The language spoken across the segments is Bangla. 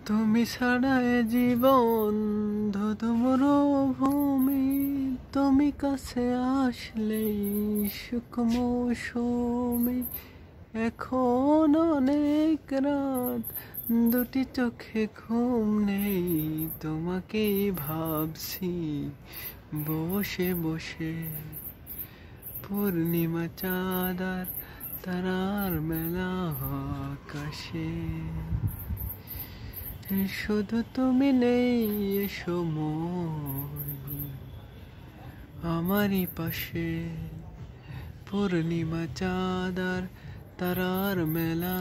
তুমি ছাড়া এ জীবন ধুধু মরুভূমি, তুমি কাছে আসলেই সুখ মৌসুমি। এখন অনেক রাত, দুটি চোখে ঘুম নেই, তোমাকেই ভাবছি বসে বসে। পূর্ণিমা চাঁদ আর তারার মেলা আকাশে, শুধু তুমি নেই এ সময় আমারই পাশে। পূর্ণিমা চাঁদ আর তারার মেলা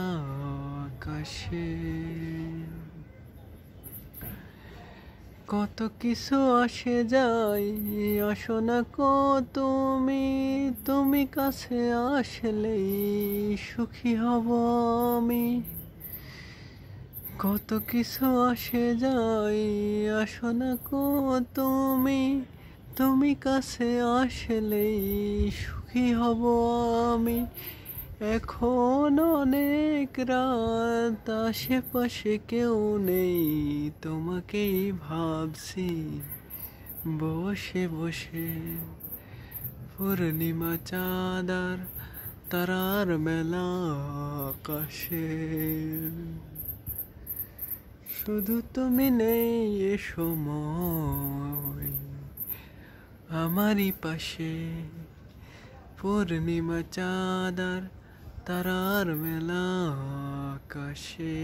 আকাশে, কত কিছু আসে যায়, আসো না কো তুমি, তুমি কাছে আসলেই সুখী হব আমি। কত কিছু আসে যায়, আসো না কো তুমি, তুমি কাছে আসলেই সুখী হব আমি। এখন অনেক রাত, আশেপাশে কেউ নেই, তোমাকেই ভাবছি বসে বসে। পূর্ণিমা চাঁদ আর তারার মেলা আকাশে, শুধু তুমি নেই এ সময় আমারই পাশে। পূর্ণিমা চাঁদ আর তারার মেলা আকাশে।